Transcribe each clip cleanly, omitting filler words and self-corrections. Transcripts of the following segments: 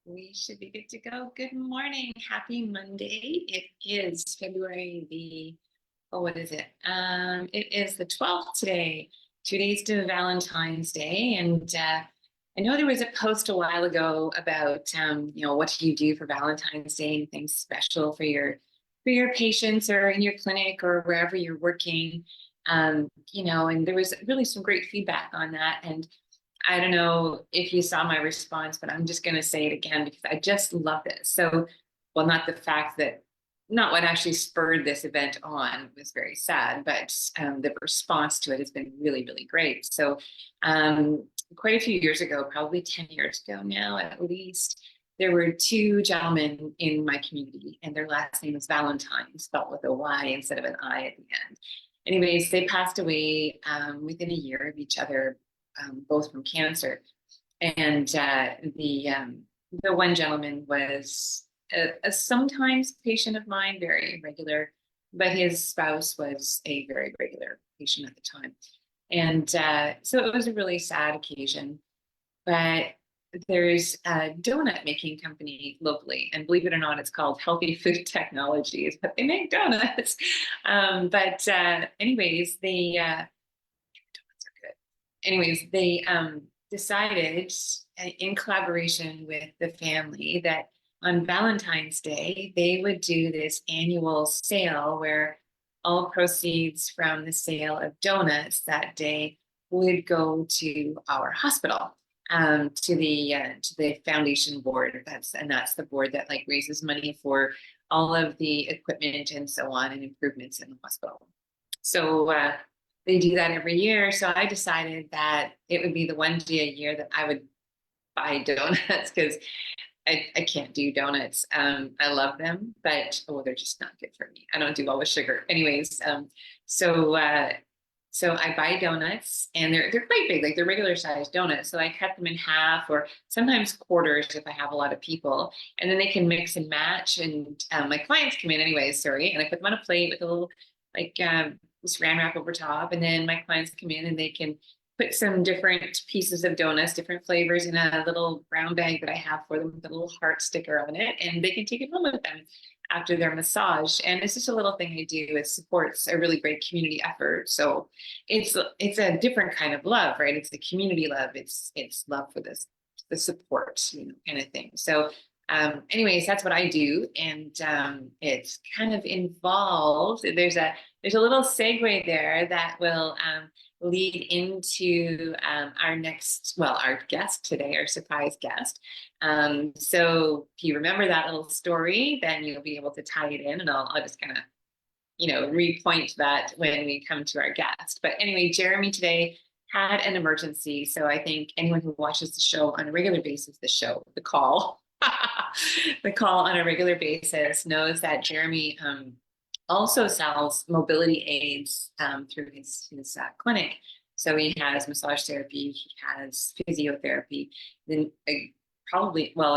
We should be good to go. Good morning. Happy Monday. It is February what is it? It is the 12th today, 2 days to Valentine's Day. And I know there was a post a while ago about, what do you do for Valentine's Day, and things special for your patients or in your clinic or wherever you're working. And there was really some great feedback on that. And I don't know if you saw my response, but I'm just going to say it again because I just love this. So, well, not the fact that, not what actually spurred this event on was very sad, but the response to it has been really, really great. So, quite a few years ago, probably 10 years ago now at least, there were two gentlemen in my community, and their last name was Valentine, spelled with a Y instead of an I at the end. Anyways, they passed away within a year of each other, both from cancer. And the one gentleman was a sometimes patient of mine, very regular, but his spouse was a very regular patient at the time. And so it was a really sad occasion. But there's a donut making company locally, and believe it or not, it's called Healthy Food Technologies, but they make donuts. Anyways, they decided in collaboration with the family that on Valentine's Day, they would do this annual sale where all proceeds from the sale of donuts that day would go to our hospital, to the foundation board. That's the board that like raises money for all of the equipment and so on and improvements in the hospital. So they do that every year. So I decided that it would be the one day a year that I would buy donuts because I can't do donuts. I love them, but they're just not good for me. I don't do well with sugar. Anyways, so I buy donuts, and they're quite big, like they're regular sized donuts. So I cut them in half or sometimes quarters if I have a lot of people, and then they can mix and match. And my clients come in anyways, sorry, and I put them on a plate with a little like saran wrap over top, and then my clients come in and they can put some different pieces of donuts, different flavors in a little brown bag that I have for them with a little heart sticker on it, and they can take it home with them after their massage. And it's just a little thing I do. It supports a really great community effort. So it's a different kind of love, right? It's a community love. It's love for the support, kind of thing. So anyways, that's what I do. And it's kind of involved. There's a little segue there that will lead into our guest today, our surprise guest. So if you remember that little story, then you'll be able to tie it in, and I'll just kind of, repoint that when we come to our guest. But anyway, Jeremy today had an emergency. So I think anyone who watches the show on a regular basis, the call on a regular basis knows that Jeremy also sells mobility aids through his clinic. So he has massage therapy, he has physiotherapy. Then a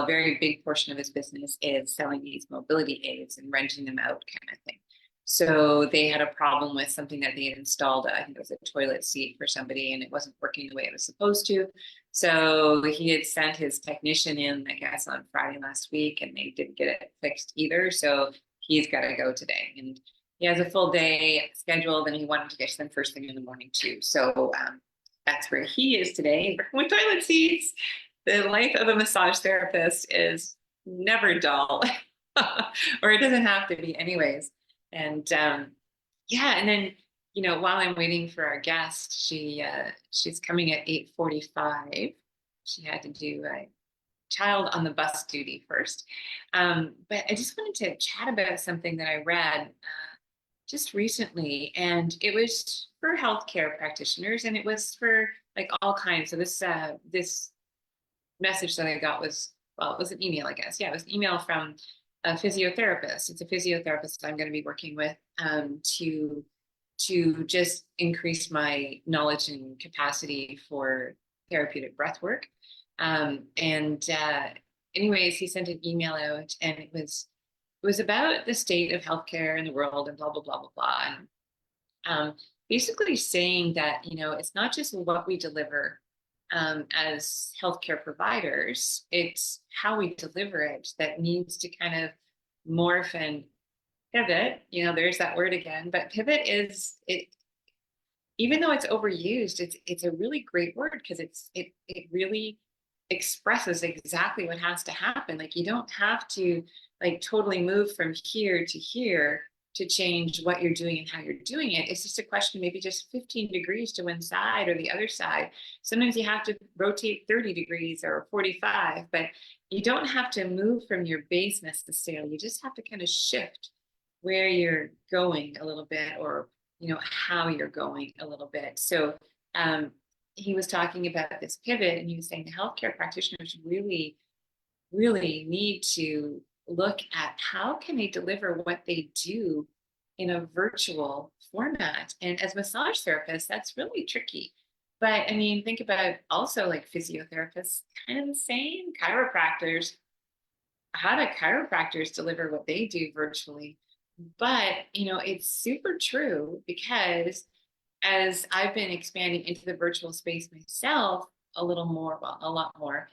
very big portion of his business is selling these mobility aids and renting them out, kind of thing. So they had a problem with something that they had installed. I think it was a toilet seat for somebody, and it wasn't working the way it was supposed to. So he had sent his technician in, I guess, on Friday last week, and they didn't get it fixed either. So he's got to go today, and he has a full day scheduled, and he wanted to get to them first thing in the morning too. So that's where he is today, with toilet seats. The life of a massage therapist is never dull, or it doesn't have to be anyways. And and then while I'm waiting for our guest, she's coming at 8:45. She had to do a child on the bus duty first. But I just wanted to chat about something that I read just recently, and it was for healthcare practitioners, and it was for like all kinds. So this message that I got was, well, it was an email, I guess. Yeah, it was an email from a physiotherapist. It's a physiotherapist that I'm going to be working with to just increase my knowledge and capacity for therapeutic breath work. Anyways, he sent an email out, and it was about the state of healthcare in the world and blah, blah, blah, blah, blah. um, basically saying that, it's not just what we deliver as healthcare providers, it's how we deliver it that needs to kind of morph and pivot. There's that word again, but pivot is it. Even though it's overused, it's a really great word because it really expresses exactly what has to happen. Like you don't have to like totally move from here to here to change what you're doing and how you're doing it. It's just a question, maybe just 15 degrees to one side or the other side. Sometimes you have to rotate 30 degrees or 45, but you don't have to move from your base necessarily. You just have to kind of shift where you're going a little bit, or how you're going a little bit. So um, he was talking about this pivot, and he was saying the healthcare practitioners really, really need to look at how can they deliver what they do in a virtual format. And as massage therapists, that's really tricky. But I mean, think about also like physiotherapists, kind of the same, chiropractors. How do chiropractors deliver what they do virtually? But, it's super true because as I've been expanding into the virtual space myself a little more, well, a lot more,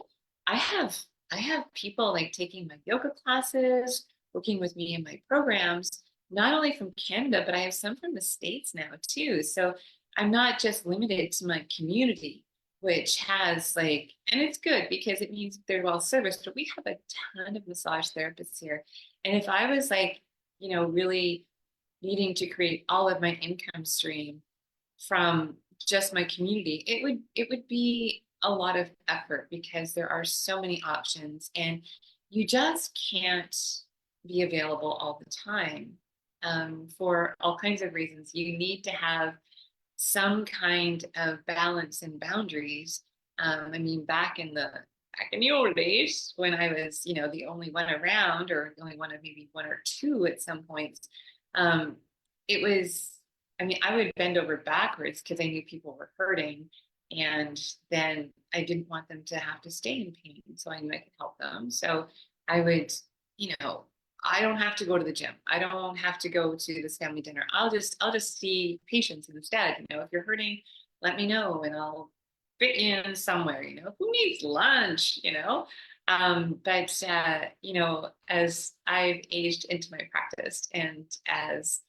I have I have people like taking my yoga classes, working with me in my programs, not only from Canada, but I have some from the States now too. So I'm not just limited to my community, which has like, and it's good because it means they're well serviced, but we have a ton of massage therapists here. And if I was like, really needing to create all of my income stream from just my community, it would be a lot of effort because there are so many options and you just can't be available all the time for all kinds of reasons. You need to have some kind of balance and boundaries. I mean, back in the old days when I was, the only one around, or the only one of maybe one or two at some points, um, it was, I mean, I would bend over backwards because I knew people were hurting. And then I didn't want them to have to stay in pain. So I knew I could help them. So I would, you know, I don't have to go to the gym. I don't have to go to this family dinner. I'll just see patients instead. If you're hurting, let me know and I'll fit in somewhere. Who needs lunch, but as I've aged into my practice and as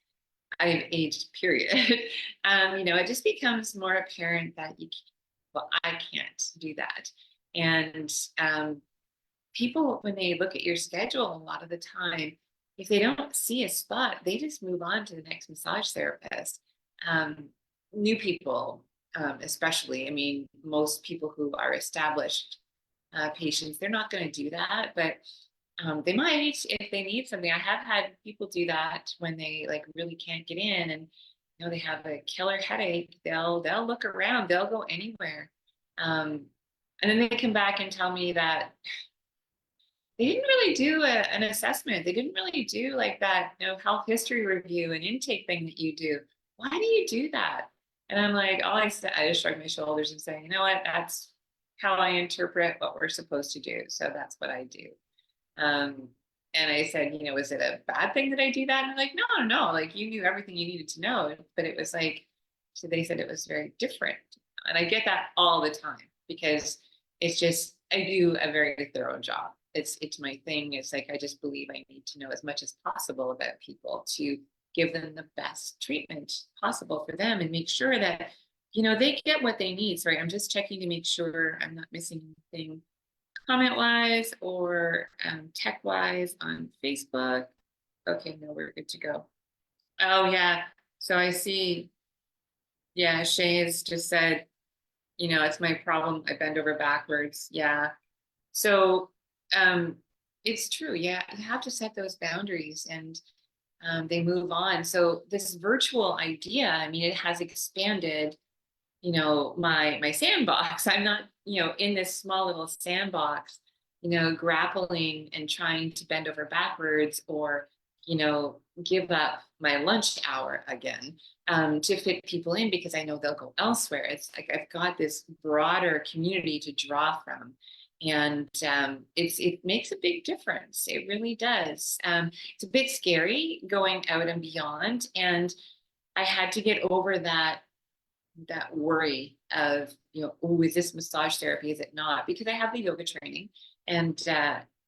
I've aged, period, it just becomes more apparent that well, I can't do that. And people, when they look at your schedule, a lot of the time, if they don't see a spot, they just move on to the next massage therapist. Um, New people, especially, I mean, most people who are established patients, they're not going to do that, but they might if they need something. I have had people do that when they like really can't get in, and they have a killer headache. They'll look around. They'll go anywhere, um, and then they come back and tell me that they didn't really do an assessment. They didn't really do like that, health history review and intake thing that you do. Why do you do that? And I'm like, I just shrug my shoulders and say, you know what? That's how I interpret what we're supposed to do. So that's what I do. Um, and I said, is it a bad thing that I do that? And they're like, no, no, no. Like you knew everything you needed to know, but it was like, so they said it was very different. And I get that all the time because it's just, I do a very thorough job. It's my thing. It's like, I just believe I need to know as much as possible about people to give them the best treatment possible for them and make sure that, they get what they need. Sorry, I'm just checking to make sure I'm not missing anything comment wise or tech wise on Facebook. Okay, no, we're good to go. Oh yeah. So I see, yeah, Shay has just said, it's my problem. I bend over backwards. Yeah. So um it's true. Yeah, you have to set those boundaries and they move on. So this virtual idea, I mean, it has expanded my sandbox. I'm not in this small little sandbox grappling and trying to bend over backwards or give up my lunch hour again to fit people in because I know they'll go elsewhere. It's like I've got this broader community to draw from, and it makes a big difference. It really does. It's a bit scary going out and beyond, and I had to get over that worry of, oh, is this massage therapy? Is it not? Because I have the yoga training, and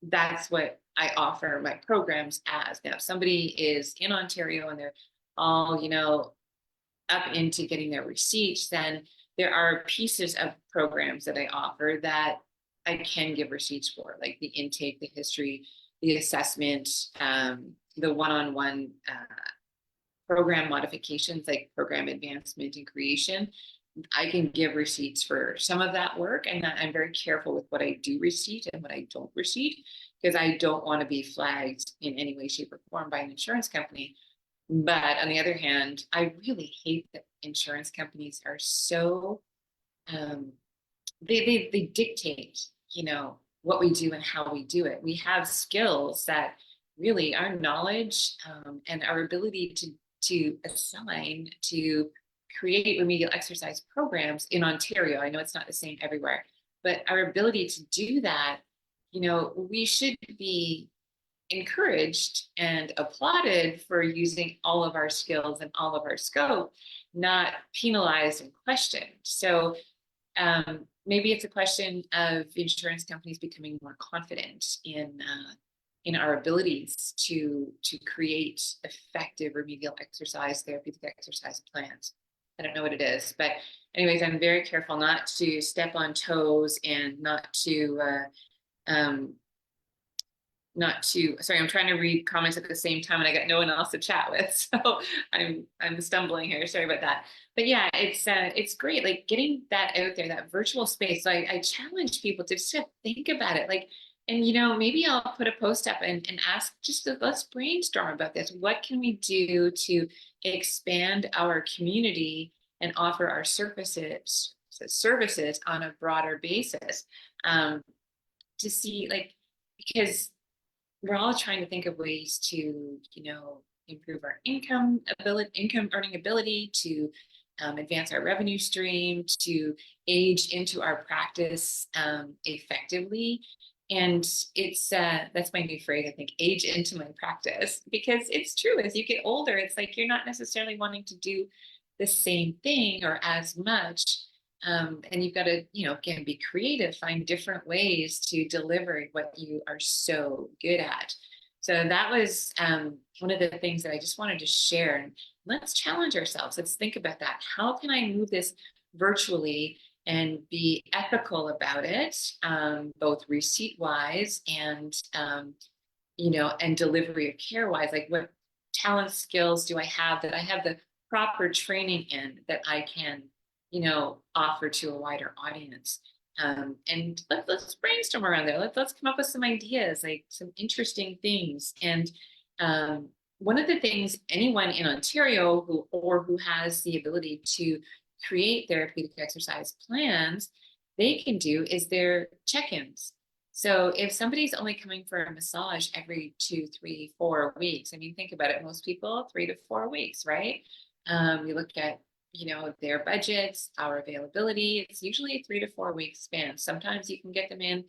that's what I offer my programs as. Now, if somebody is in Ontario and they're all, up into getting their receipts, then there are pieces of programs that I offer that I can give receipts for, like the intake, the history, the assessment, the one-on-one program modifications, like program advancement and creation. I can give receipts for some of that work, and I'm very careful with what I do receipt and what I don't receipt, because I don't want to be flagged in any way, shape, or form by an insurance company. But on the other hand, I really hate that insurance companies are so they dictate, what we do and how we do it. We have skills that really our knowledge and our ability to assign to create remedial exercise programs in Ontario. I know it's not the same everywhere, but our ability to do that, we should be encouraged and applauded for using all of our skills and all of our scope, not penalized and questioned. So maybe it's a question of insurance companies becoming more confident in our abilities to create effective remedial exercise, therapeutic exercise plans. I don't know what it is, but anyways, I'm very careful not to step on toes and not to sorry, I'm trying to read comments at the same time and I got no one else to chat with. So I'm stumbling here. Sorry about that. But yeah, it's great. Like getting that out there, that virtual space. So I challenge people to just think about it. Like, and maybe I'll put a post up and ask, let's brainstorm about this. What can we do to expand our community and offer our services on a broader basis? To see, like, because we're all trying to think of ways to, improve our income earning ability, to advance our revenue stream, to age into our practice effectively. And it's that's my new phrase, I think, age into my practice, because it's true. As you get older, it's like you're not necessarily wanting to do the same thing or as much. And you've got to, again, be creative, find different ways to deliver what you are so good at. So that was one of the things that I just wanted to share. And let's challenge ourselves. Let's think about that. How can I move this virtually and be ethical about it, both receipt-wise and, and delivery of care-wise? Like, what talent, skills do I have that I have the proper training in that I can offer to a wider audience? And let's brainstorm around there. Let's come up with some ideas, like some interesting things. And one of the things anyone in Ontario who has the ability to create therapeutic exercise plans, they can do is their check-ins. So if somebody's only coming for a massage every 2, 3, 4 weeks, I mean, think about it. Most people 3 to 4 weeks, right? You look at their budgets, our availability. It's usually a 3 to 4 week span. Sometimes you can get them in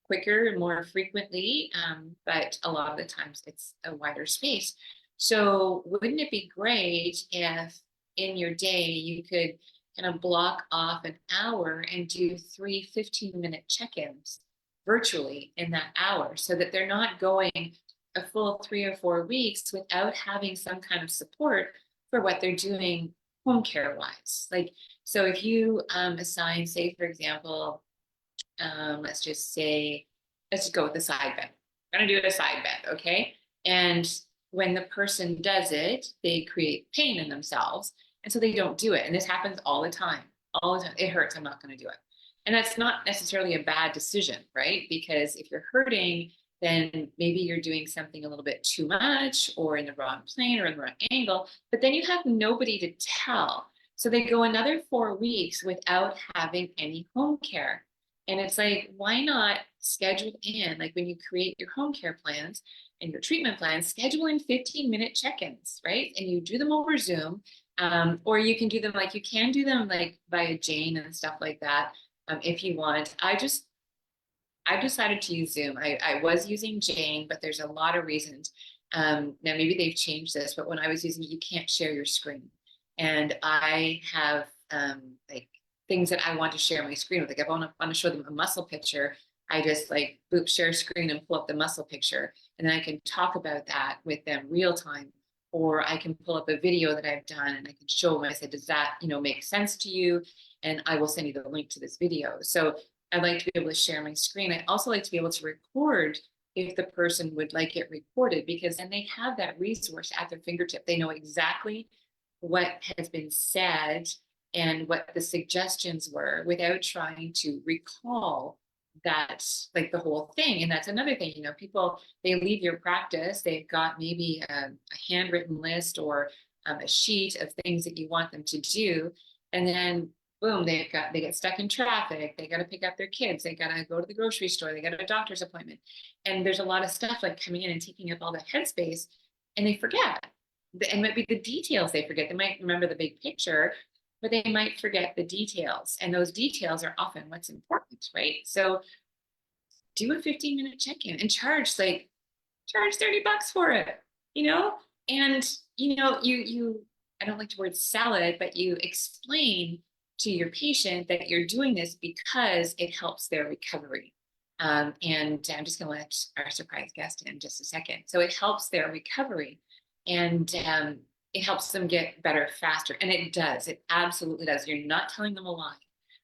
quicker and more frequently, but a lot of the times it's a wider space. So wouldn't it be great if in your day you could kind of block off an hour and do 3 15-minute check-ins virtually in that hour, so that they're not going a full 3 or 4 weeks without having some kind of support for what they're doing home care wise. Like, so if you assign, say, for example, let's just go with the side bed. I'm going to do a side bed, okay? And when the person does it, they create pain in themselves. And so they don't do it. And this happens all the time. All the time. It hurts. I'm not going to do it. And that's not necessarily a bad decision, right? Because if you're hurting, then maybe you're doing something a little bit too much or in the wrong plane or in the wrong angle, but then you have nobody to tell. So they go another 4 weeks without having any home care. And it's like, why not schedule in, like when you create your home care plans and your treatment plans, schedule in 15-minute check-ins, right? And you do them over Zoom, or you can do them like via Jane and stuff like that. If you want. I've decided to use Zoom. I was using Jane, but there's a lot of reasons. Now maybe they've changed this, but when I was using it, you can't share your screen. and I have like things that I want to share my screen with. Like if I want to show them a muscle picture, I just like boop, share screen and pull up the muscle picture, and then I can talk about that with them real time. Or I can pull up a video that I've done and I can show them. I said, does that, make sense to you? And I will send you the link to this video. So I like to be able to share my screen. I also like to be able to record if the person would like it recorded, because then they have that resource at their fingertip. They know exactly what has been said and what the suggestions were without trying to recall that, like the whole thing. And that's another thing, people, they leave your practice, they've got maybe a handwritten list or a sheet of things that you want them to do. And then boom, they get stuck in traffic, they got to pick up their kids, they got to go to the grocery store, they got a doctor's appointment. And there's a lot of stuff like coming in and taking up all that headspace, and they forget. It might be the details they forget. They might remember the big picture, but they might forget the details. And those details are often what's important, right? So do a 15-minute check-in and charge $30 for it, and you I don't like the word sell it, but you explain to your patient that you're doing this because it helps their recovery. And I'm just going to let our surprise guest in just a second. So it helps their recovery, and it helps them get better faster. And it does. It absolutely does. You're not telling them a lie.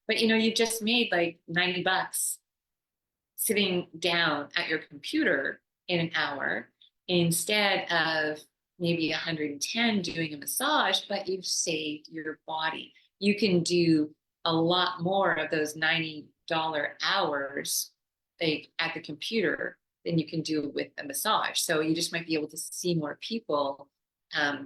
But you just made like $90 sitting down at your computer in an hour instead of maybe 110 doing a massage, but you've saved your body. You can do a lot more of those $90 hours like at the computer than you can do with a massage. So you just might be able to see more people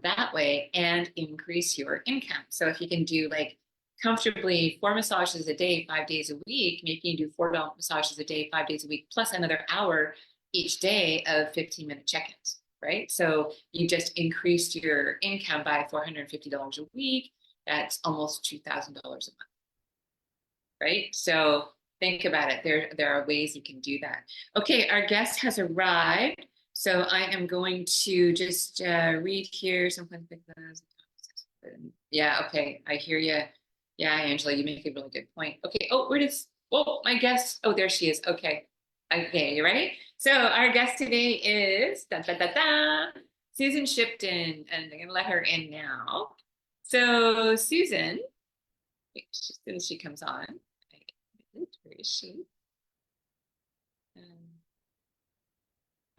that way and increase your income. So if you can do like comfortably 4 massages a day, 5 days a week, maybe you can do 4 massages a day, 5 days a week, plus another hour each day of 15-minute check-ins, right? So you just increased your income by $450 a week. That's almost $2,000 a month, right? So think about it. There are ways you can do that. Okay, our guest has arrived. So I am going to just read here. Yeah, okay, I hear you. Yeah, Angela, you make a really good point. Okay, my guest, there she is. Okay, you ready? So our guest today is Susan Shipton, and I'm gonna let her in now. So Susan, as soon as she comes on, where is she?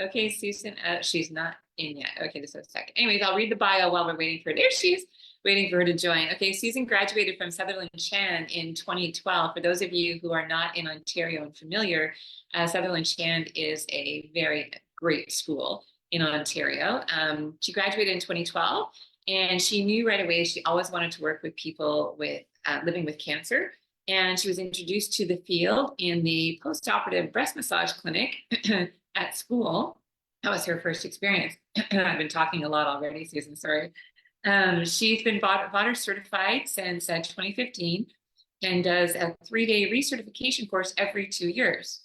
Okay, Susan, she's not in yet. Okay, just a second. Anyways, I'll read the bio while we're waiting for her. There she is, waiting for her to join. Okay, Susan graduated from Sutherland Chan in 2012. For those of you who are not in Ontario and familiar, Sutherland Chan is a very great school in Ontario. She graduated in 2012, and she knew right away she always wanted to work with people with living with cancer. And she was introduced to the field in the post-operative breast massage clinic at school. That was her first experience. I've been talking a lot already, Susan, sorry. She's been Botter certified since 2015 and does a 3-day recertification course every 2 years.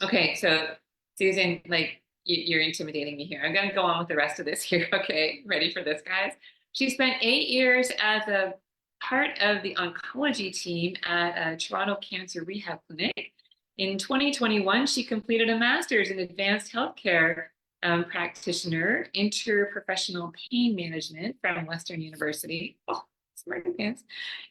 Okay, so Susan, like you're intimidating me here. I'm gonna go on with the rest of this here. Okay, ready for this, guys? She spent 8 years as a part of the oncology team at a Toronto Cancer Rehab Clinic. In 2021, she completed a master's in advanced healthcare practitioner, interprofessional pain management from Western University. Oh, smart advance.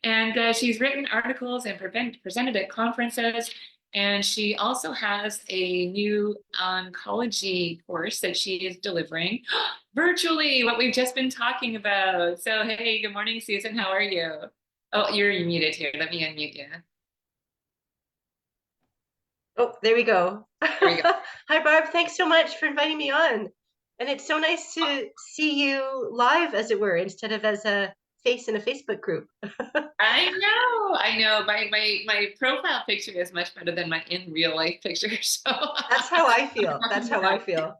And she's written articles and presented at conferences. And she also has a new oncology course that she is delivering virtually, what we've just been talking about. So, hey, good morning, Susan. How are you? Oh, you're muted here. Let me unmute you. Oh, there we go. There we go. Hi, Barb. Thanks so much for inviting me on. And it's so nice to see you live, as it were, instead of as a face in a Facebook group. I know. My profile picture is much better than my in real life picture. So That's how I feel. That's how I feel.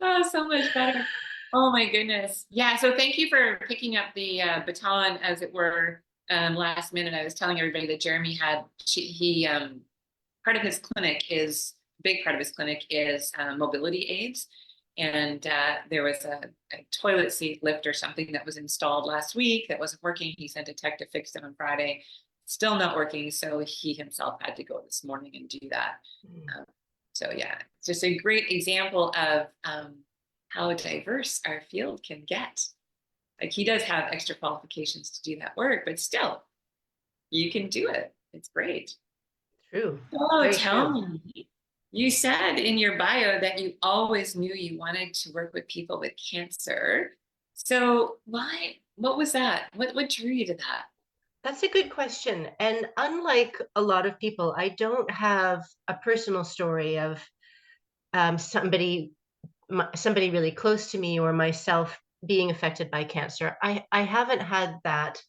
oh, so much better. Oh my goodness. Yeah. So thank you for picking up the baton, as it were, last minute. I was telling everybody that Jeremy had, part of his clinic is, big part of his clinic is mobility aids. And there was a toilet seat lift or something that was installed last week that wasn't working. He sent a tech to fix it on Friday, still not working. So he himself had to go this morning and do that. Um, so yeah, it's just a great example of how diverse our field can get. Like he does have extra qualifications to do that work, but still, you can do it. It's great. True. Oh, Very tell true. me. You said in your bio that you always knew you wanted to work with people with cancer. So why, what was that? What drew you to that? That's a good question. And unlike a lot of people, I don't have a personal story of somebody somebody really close to me or myself being affected by cancer. I haven't had that.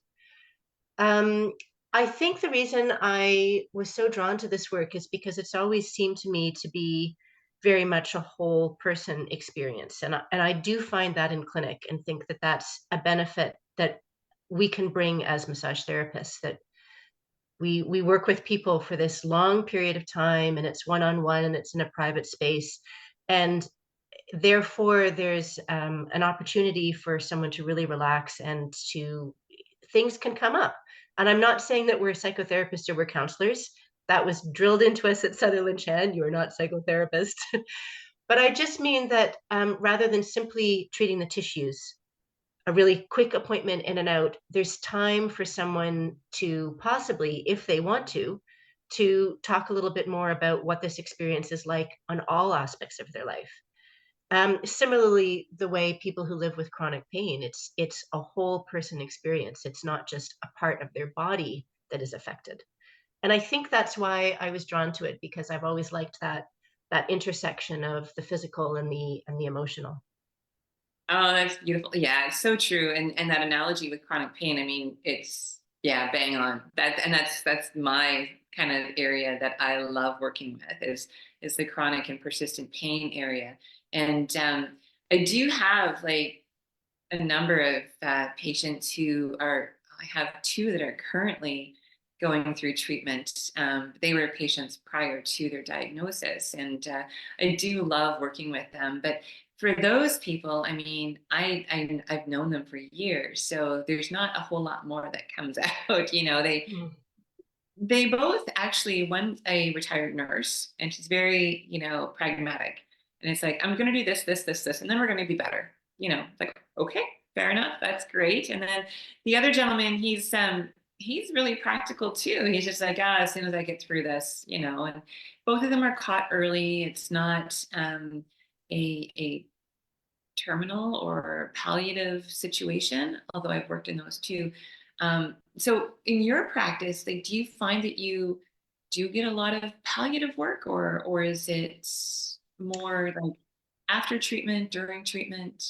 Um, I think the reason I was so drawn to this work is because it's always seemed to me to be very much a whole person experience. And I do find that in clinic and think that that's a benefit that we can bring as massage therapists, that we work with people for this long period of time, and it's one-on-one and it's in a private space. And therefore, there's an opportunity for someone to really relax and to things can come up. And I'm not saying that we're psychotherapists or we're counselors. That was drilled into us at Sutherland Chan. You are not psychotherapists. But I just mean that rather than simply treating the tissues, a really quick appointment in and out, there's time for someone to possibly, if they want to talk a little bit more about what this experience is like on all aspects of their life. Similarly, the way people who live with chronic pain, it's a whole person experience. It's not just a part of their body that is affected. And I think that's why I was drawn to it, because I've always liked that intersection of the physical and the emotional. Oh, that's beautiful. Yeah, it's so true. And that analogy with chronic pain, I mean, it's yeah, bang on. That and that's my kind of area that I love working with is the chronic and persistent pain area. And I do have like a number of patients who are, I have two that are currently going through treatment. They were patients prior to their diagnosis, and I do love working with them. But for those people, I mean, I've known them for years, so there's not a whole lot more that comes out. You know, Mm. they both actually, one's a retired nurse, and she's very, you know, pragmatic. And it's like, I'm going to do this, this, this, this, and then we're going to be better. You know, like, okay, fair enough. That's great. And then the other gentleman, he's really practical too. He's just like, ah, as soon as I get through this, you know, and both of them are caught early. It's not a terminal or palliative situation, although I've worked in those too. So in your practice, like, do you find that you do get a lot of palliative work, or is it more like after treatment, during treatment?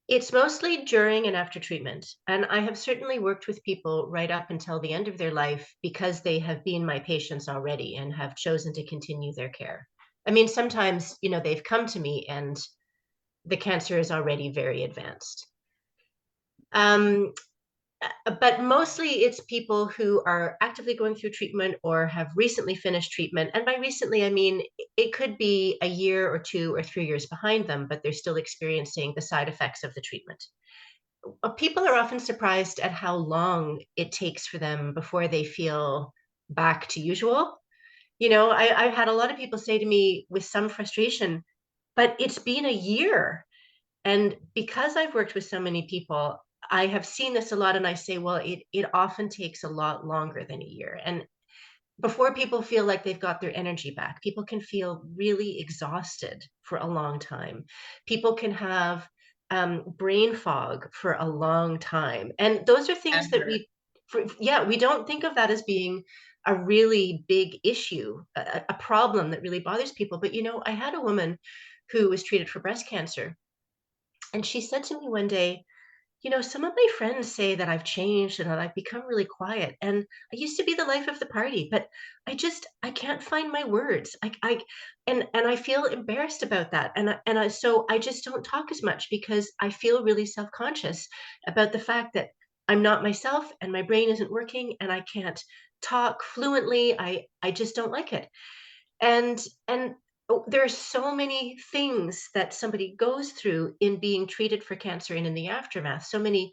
It's mostly during and after treatment. And I have certainly worked with people right up until the end of their life because they have been my patients already and have chosen to continue their care. I mean, sometimes, they've come to me and the cancer is already very advanced. Um, but mostly it's people who are actively going through treatment or have recently finished treatment. And by recently, I mean, it could be a year or 2 or 3 years behind them, but they're still experiencing the side effects of the treatment. People are often surprised at how long it takes for them before they feel back to usual. I've had a lot of people say to me with some frustration, but it's been a year. And because I've worked with so many people, I have seen this a lot, and I say, well, it often takes a lot longer than a year. And before people feel like they've got their energy back, people can feel really exhausted for a long time. People can have brain fog for a long time. And those are things that Ever. we don't think of that as being a really big issue, a problem that really bothers people. But, I had a woman who was treated for breast cancer. And she said to me one day, some of my friends say that I've changed and that I've become really quiet. And I used to be the life of the party, but I can't find my words. And I feel embarrassed about that. So I just don't talk as much because I feel really self-conscious about the fact that I'm not myself and my brain isn't working and I can't talk fluently. I just don't like it. And oh, there are so many things that somebody goes through in being treated for cancer and in the aftermath, so many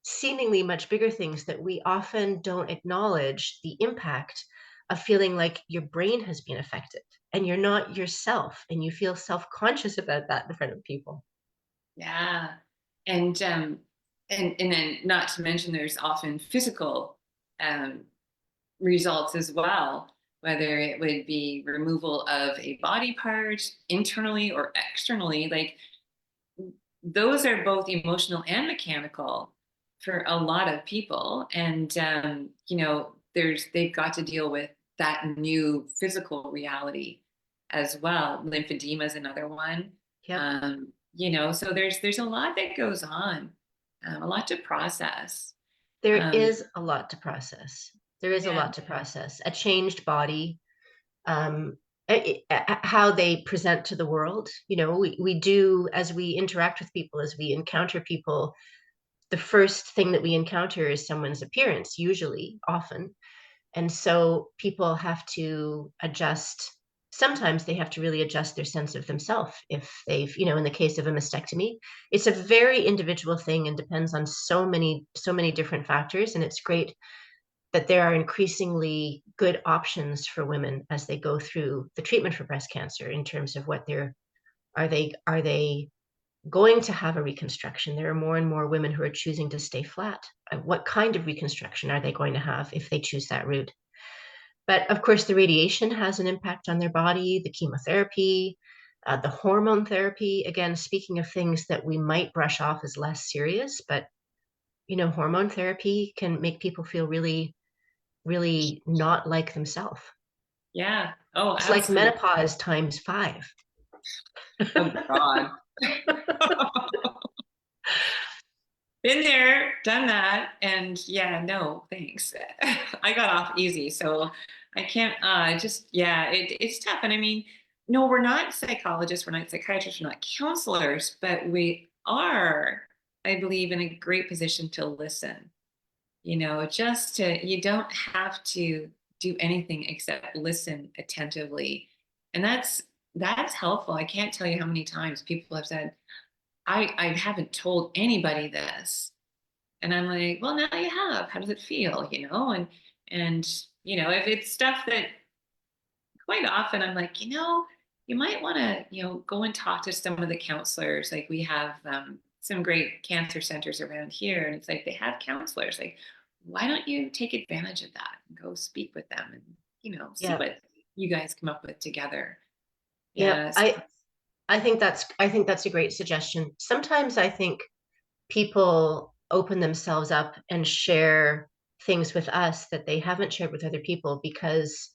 seemingly much bigger things that we often don't acknowledge the impact of feeling like your brain has been affected and you're not yourself and you feel self-conscious about that in front of people. Yeah. And and then not to mention there's often physical um results as well, whether it would be removal of a body part internally or externally. Like those are both emotional and mechanical for a lot of people. And they've got to deal with that new physical reality as well. Lymphedema is another one. Yep. So there's a lot that goes on, a lot to process. There Um, is a lot to process. There is a yeah, lot to process. A changed body, um, how they present to the world. We do, as we interact with people, as we encounter people, the first thing that we encounter is someone's appearance, usually, often. And so people have to adjust. Sometimes they have to really adjust their sense of themselves if they've, in the case of a mastectomy, it's a very individual thing and depends on so many different factors. And it's great that there are increasingly good options for women as they go through the treatment for breast cancer in terms of what are they going to have a reconstruction. There are more and more women who are choosing to stay flat. What kind of reconstruction are they going to have if they choose that route? But of course, the radiation has an impact on their body, the chemotherapy, the hormone therapy. Again, speaking of things that we might brush off as less serious, but hormone therapy can make people feel really, really not like themselves. yeah. Oh, It's like absolutely. menopause times 5. Oh God. Been there, done that, and yeah, no, thanks. I got off easy, so I can't. Just yeah, it's tough. And I mean, no, we're not psychologists, we're not psychiatrists, we're not counselors, but we are, I believe, in a great position to listen. Just to you don't have to do anything except listen attentively, and that's helpful. I can't tell you how many times people have said, I haven't told anybody this. And I'm like, well, now you have. How does it feel? And if it's stuff that quite often I'm like, you might want to, go and talk to some of the counselors. Like we have some great cancer centers around here, and it's like they have counselors. Like, why don't you take advantage of that and go speak with them and see Yeah. what you guys come up with together? Yeah. Yes. I think that's a great suggestion. Sometimes I think people open themselves up and share things with us that they haven't shared with other people because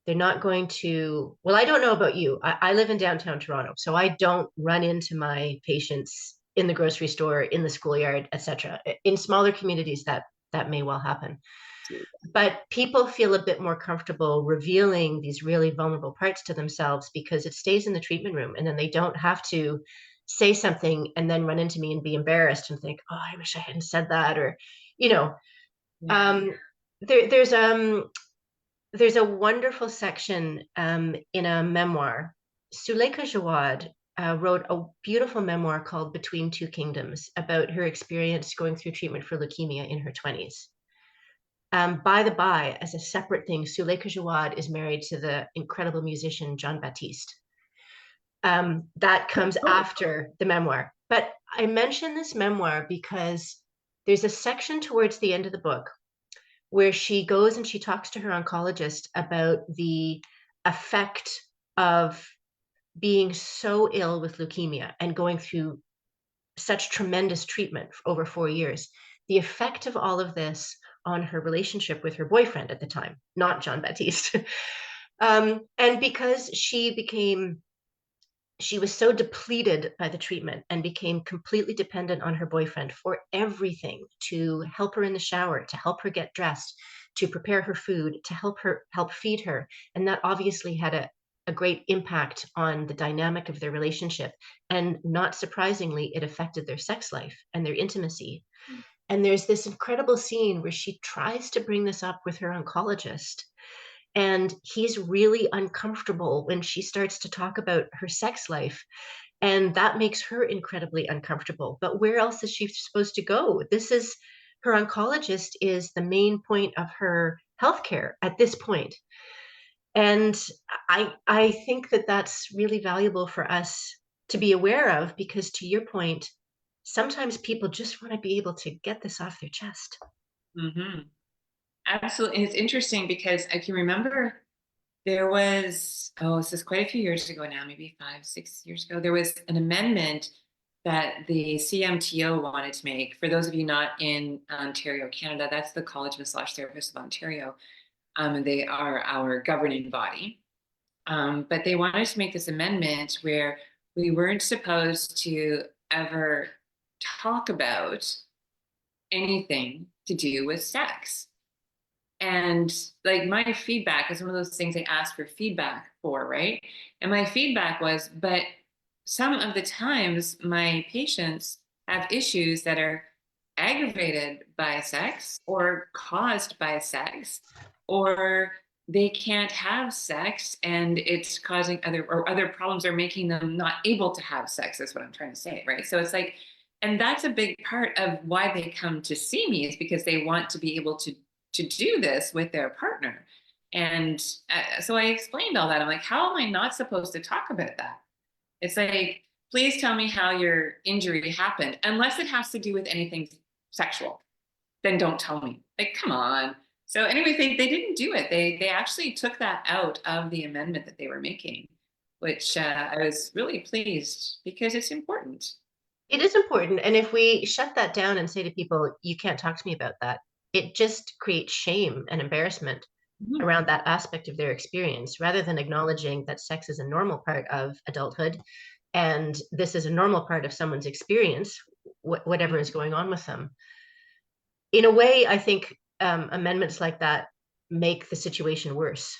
they're not going to. Well, I don't know about you. I live in downtown Toronto, so I don't run into my patients in the grocery store, in the schoolyard, etc. In smaller communities, that may well happen. But people feel a bit more comfortable revealing these really vulnerable parts to themselves because it stays in the treatment room, and then they don't have to say something and then run into me and be embarrassed and think, oh, I wish I hadn't said that, or you know Yeah. um there's a wonderful section in a memoir. Suleika Jawad wrote a beautiful memoir called Between Two Kingdoms about her experience going through treatment for leukemia in her 20s. By the by, as a separate thing, Suleika Jawad is married to the incredible musician John Baptiste. That comes Oh, after the memoir. But I mention this memoir because there's a section towards the end of the book where she goes and she talks to her oncologist about the effect of being so ill with leukemia and going through such tremendous treatment for over 4 years, the effect of all of this on her relationship with her boyfriend at the time, not John Baptiste. And because she was so depleted by the treatment and became completely dependent on her boyfriend for everything, to help her in the shower, to help her get dressed, to prepare her food, to help feed her. And that obviously had a great impact on the dynamic of their relationship. And not surprisingly, it affected their sex life and their intimacy. And there's this incredible scene where she tries to bring this up with her oncologist. And he's really uncomfortable when she starts to talk about her sex life. And that makes her incredibly uncomfortable. But where else is she supposed to go? This is her oncologist is the main point of her healthcare at this point. And I think that that's really valuable for us to be aware of because to your point, sometimes people just want to be able to get this off their chest. Hmm. Absolutely. And it's interesting because I can remember there was, oh, this is quite a few years ago now, maybe 5, 6 years ago, there was an amendment that the CMTO wanted to make. For those of you not in Ontario, Canada, that's the College of Massage Therapists of Ontario. And they are our governing body. But they wanted to make this amendment where we weren't supposed to ever talk about anything to do with sex. And like my feedback is one of those things they ask for feedback for, right? And my feedback was, but some of the times my patients have issues that are aggravated by sex or caused by sex, or they can't have sex and it's causing other problems are making them not able to have sex, is what I'm trying to say, right? So it's like, and that's a big part of why they come to see me is because they want to be able to do this with their partner. And so I explained all that. I'm like, how am I not supposed to talk about that? It's like, please tell me how your injury happened, unless it has to do with anything sexual. Then don't tell me. Like, come on. So anyway, they didn't do it. They actually took that out of the amendment that they were making, which I was really pleased because it's important. It is important. And if we shut that down and say to people, you can't talk to me about that, it just creates shame and embarrassment Mhm. around that aspect of their experience rather than acknowledging that sex is a normal part of adulthood and this is a normal part of someone's experience, whatever is going on with them. In a way, I think amendments like that make the situation worse.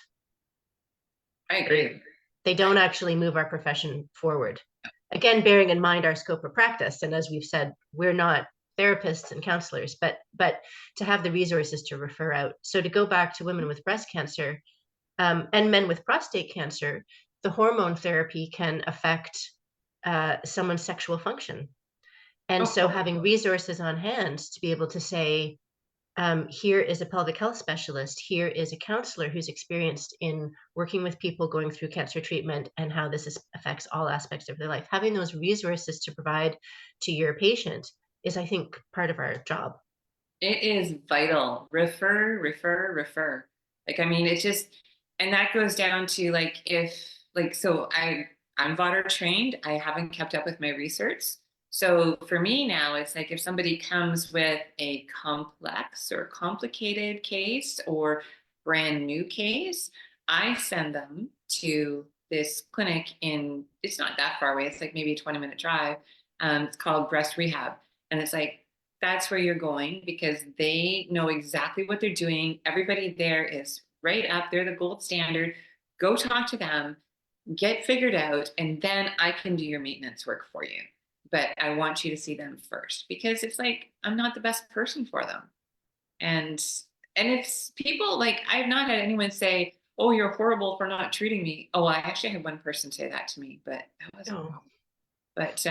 I agree. They don't actually move our profession forward. Again, bearing in mind our scope of practice, and as we've said, we're not therapists and counselors, but to have the resources to refer out. So to go back to women with breast cancer and men with prostate cancer, the hormone therapy can affect someone's sexual function. And so Oh, having resources on hand to be able to say, here is a pelvic health specialist. Here is a counselor who's experienced in working with people going through cancer treatment and how affects all aspects of their life. Having those resources to provide to your patient is, I think, part of our job. it is vital. Refer, refer, refer. Like, I mean, it just, and that goes down to like, if, like, so I'm Vaughter trained. I haven't kept up with my research. So for me now, it's like if somebody comes with a complex or complicated case or brand new case, I send them to this clinic it's not that far away. It's like maybe a 20-minute drive. It's called Breast Rehab. And it's like, that's where you're going because they know exactly what they're doing. Everybody there is right up. They're the gold standard. Go talk to them, get figured out, and then I can do your maintenance work for you. But I want you to see them first because it's like I'm not the best person for them. And it's people like I've not had anyone say, "Oh, you're horrible for not treating me." Oh, I actually had one person say that to me, but that wasn't Oh, wrong. But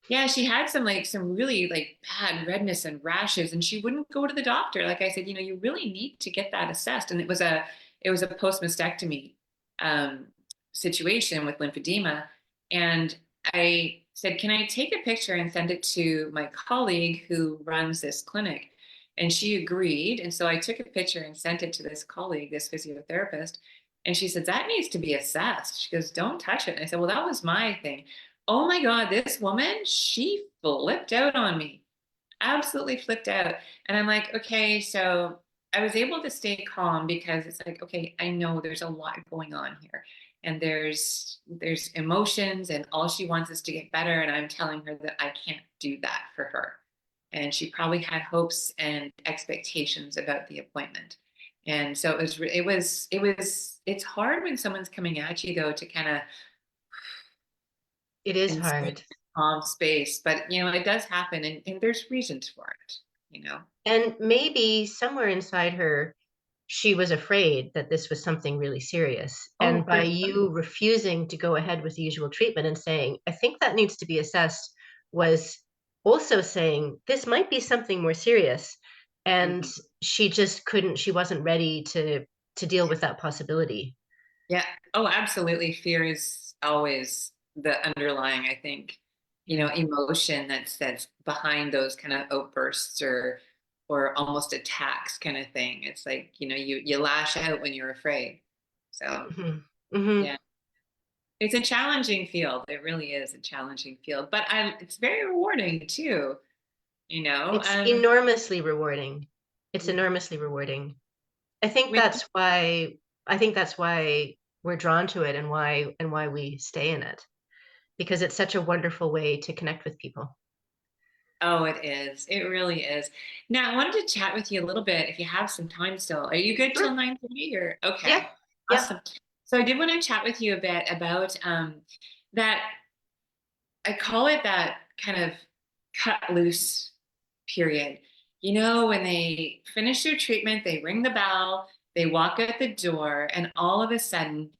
yeah, she had some really like bad redness and rashes, and she wouldn't go to the doctor. Like I said, you really need to get that assessed. And it was a post mastectomy um, situation with lymphedema, and I said, "Can I take a picture and send it to my colleague who runs this clinic?" And she agreed. And so I took a picture and sent it to this colleague, this physiotherapist. And she said, "That needs to be assessed." She goes, "Don't touch it." And I said, "Well, that was my thing." Oh my God, this woman, she flipped out on me, absolutely flipped out. And I'm like, okay, so I was able to stay calm because it's like, okay, I know there's a lot going on here. And there's emotions and all she wants is to get better. And I'm telling her that I can't do that for her. And she probably had hopes and expectations about the appointment. And so it's hard when someone's coming at you though to kind of it is and stay in hard. a calm space. But it does happen and there's reasons for it, you know. And maybe somewhere inside her, she was afraid that this was something really serious. And Oh, by for sure. you refusing to go ahead with the usual treatment and saying, I think that needs to be assessed, was also saying, this might be something more serious. And Mhm. she just couldn't, she wasn't ready to deal with that possibility. Yeah. Oh, absolutely. Fear is always the underlying, I think, Yeah. emotion that's behind those kind of outbursts or almost attacks kind of thing. It's like, you lash out when you're afraid. So, Hmm. Hmm. yeah. It's a challenging field. It really is a challenging field, but it's very rewarding too, you know. It's Um enormously rewarding. It's enormously rewarding. I think with that's why I think that's why we're drawn to it, and why we stay in it, because it's such a wonderful way to connect with people. Oh, it is. It really is. Now, I wanted to chat with you a little bit if you have some time still. Are you good till Sure. 9:30 or Yeah. okay. Yeah. Awesome. So I did want to chat with you a bit about that I call it that kind of cut loose period. When they finish their treatment, they ring the bell, they walk out the door, and all of a sudden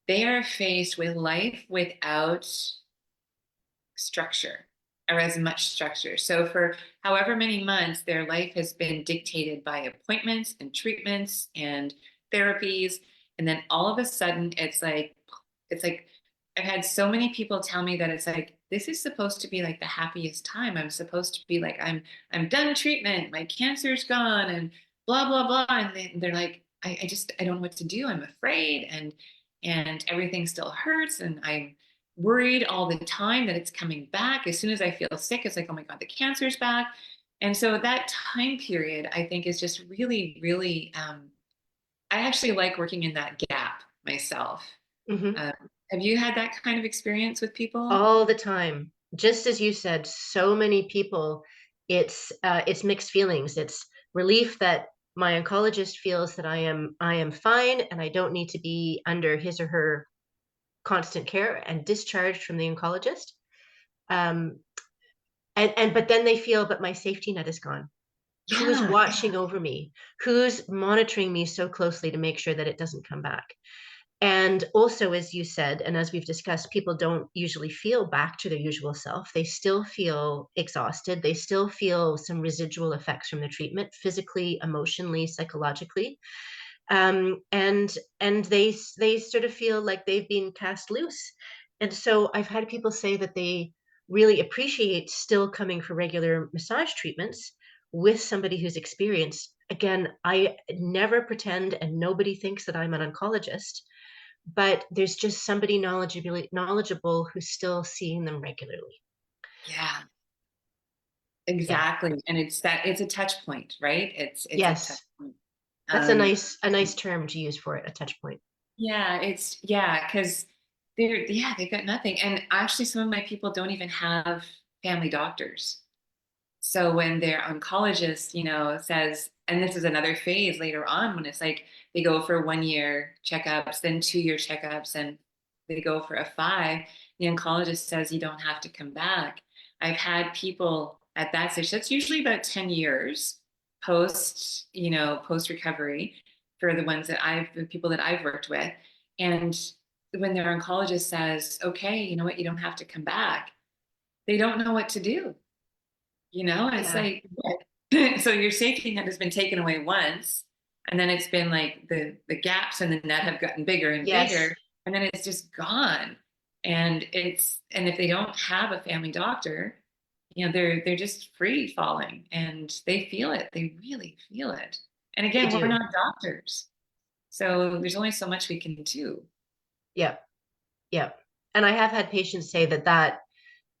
they are faced with life without structure or as much structure. So for however many months, their life has been dictated by appointments and treatments and therapies. And then all of a sudden it's like I've had so many people tell me that it's like this is supposed to be like the happiest time. I'm supposed to be like I'm done treatment, my cancer's gone and blah blah blah. And they're like, I don't know what to do. I'm afraid and everything still hurts and I'm worried all the time that it's coming back. As soon as I feel sick, it's like, oh my God, the cancer's back. And so that time period, I think, is just really, really, I actually like working in that gap myself. Hmm. Um, have you had that kind of experience with people? All the time. Just as you said, so many people, it's mixed feelings. It's relief that my oncologist feels that I am fine and I don't need to be under his or her constant care and discharged from the oncologist. Um, and but then they feel, but my safety net is gone. Who's Yeah. watching over me? Who's monitoring me so closely to make sure that it doesn't come back? And also, as you said, and as we've discussed, people don't usually feel back to their usual self. They still feel exhausted. They still feel some residual effects from the treatment, physically, emotionally, psychologically. And they sort of feel like they've been cast loose. And so I've had people say that they really appreciate still coming for regular massage treatments with somebody who's experienced. Again, I never pretend, and nobody thinks that I'm an oncologist, but there's just somebody knowledgeable who's still seeing them regularly. Yeah, Yeah. exactly. And it's a touch point, right? It's a touch Yes. point. That's Um, a nice term to use for it, a touch point. yeah, because they've got nothing. And actually some of my people don't even have family doctors. So when their oncologist, says, and this is another phase later on when it's like they go for 1 year checkups, then 2 year checkups, and they go for a five, the oncologist says you don't have to come back. I've had people at that stage, that's usually about 10 years post recovery for the people that I've worked with. And when their oncologist says, okay, you know what, you don't have to come back, they don't know what to do. It's Yeah. like, so your safety net has been taken away once, and then it's been like the gaps in the net have gotten bigger and Yes, bigger, and then it's just gone. And if they don't have a family doctor, they're just free falling, and they feel it. They really feel it. And they again, we're do. not doctors, so there's only so much we can do. Yeah. Yeah. And I have had patients say that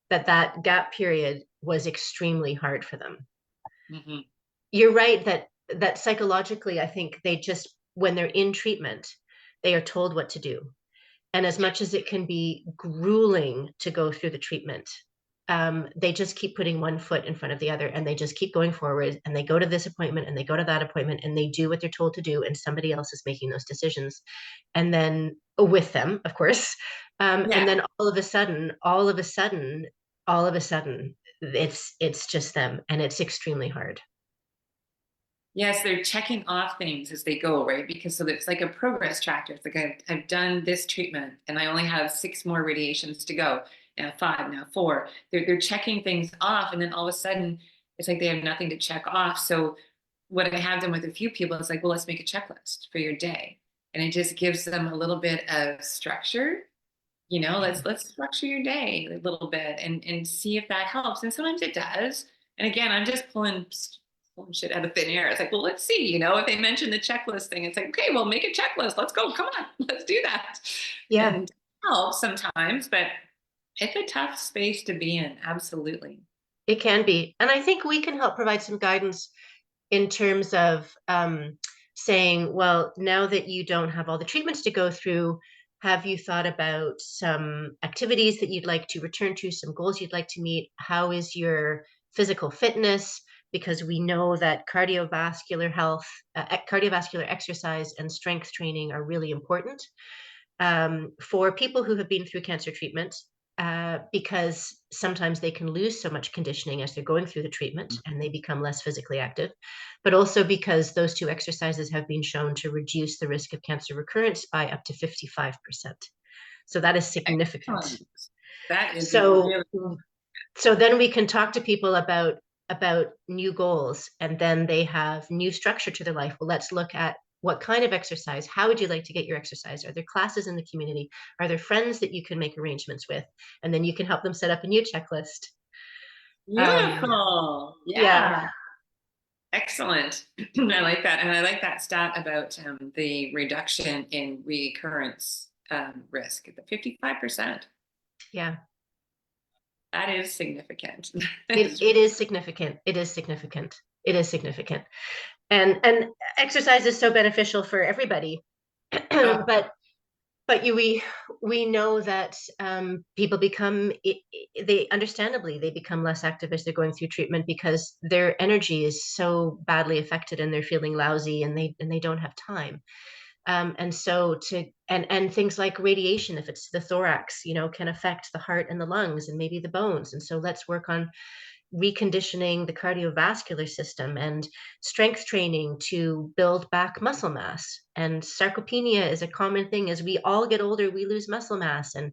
gap period was extremely hard for them. Hmm. You're right that psychologically, I think they just, when they're in treatment, they are told what to do. And as much as it can be grueling to go through the treatment, they just keep putting one foot in front of the other, and they just keep going forward, and they go to this appointment and they go to that appointment, and they do what they're told to do, and somebody else is making those decisions. And then with them, of course. And Yeah. then all of a sudden, it's just them, and it's extremely hard. Yes, they're checking off things as they go, right? Because so it's like a progress tracker. It's like I've done this treatment and I only have 6 more radiations to go. Now 5, now 4. They're checking things off, and then all of a sudden it's like they have nothing to check off. So what I have done with a few people is like, well, let's make a checklist for your day. And it just gives them a little bit of structure. Let's structure your day a little bit and see if that helps. And sometimes it does. And again, I'm just pulling shit out of thin air. It's like, well, let's see, if they mention the checklist thing, it's like, okay, well, make a checklist. Let's go. Come on, let's do that. Yeah, And it helps sometimes, but it's a tough space to be in. Absolutely. it can be. And I think we can help provide some guidance in terms of saying, well, now that you don't have all the treatments to go through, have you thought about some activities that you'd like to return to, some goals you'd like to meet? How is your physical fitness? Because we know that cardiovascular health, cardiovascular exercise, and strength training are really important for people who have been through cancer treatment, because sometimes they can lose so much conditioning as they're going through the treatment and they become less physically active, but also because those two exercises have been shown to reduce the risk of cancer recurrence by up to 55%. So that is significant. Excellent. That is So really so then we can talk to people about new goals, and then they have new structure to their life. Well, let's look at what kind of exercise. How would you like to get your exercise? Are there classes in the community? Are there friends that you can make arrangements with? And then you can help them set up a new checklist. beautiful. Yeah, Yeah. Excellent. I like that. And I like that stat about the reduction in recurrence risk, the 55%. yeah. That is significant. It is significant. It is significant. It is significant. And exercise is so beneficial for everybody. Oh, But we know that people become they understandably they become less active as they're going through treatment because their energy is so badly affected and they're feeling lousy and they don't have time. And so to and things like radiation, if it's the thorax, can affect the heart and the lungs and maybe the bones. And so let's work on reconditioning the cardiovascular system and strength training to build back muscle mass. And sarcopenia is a common thing. As we all get older, we lose muscle mass, and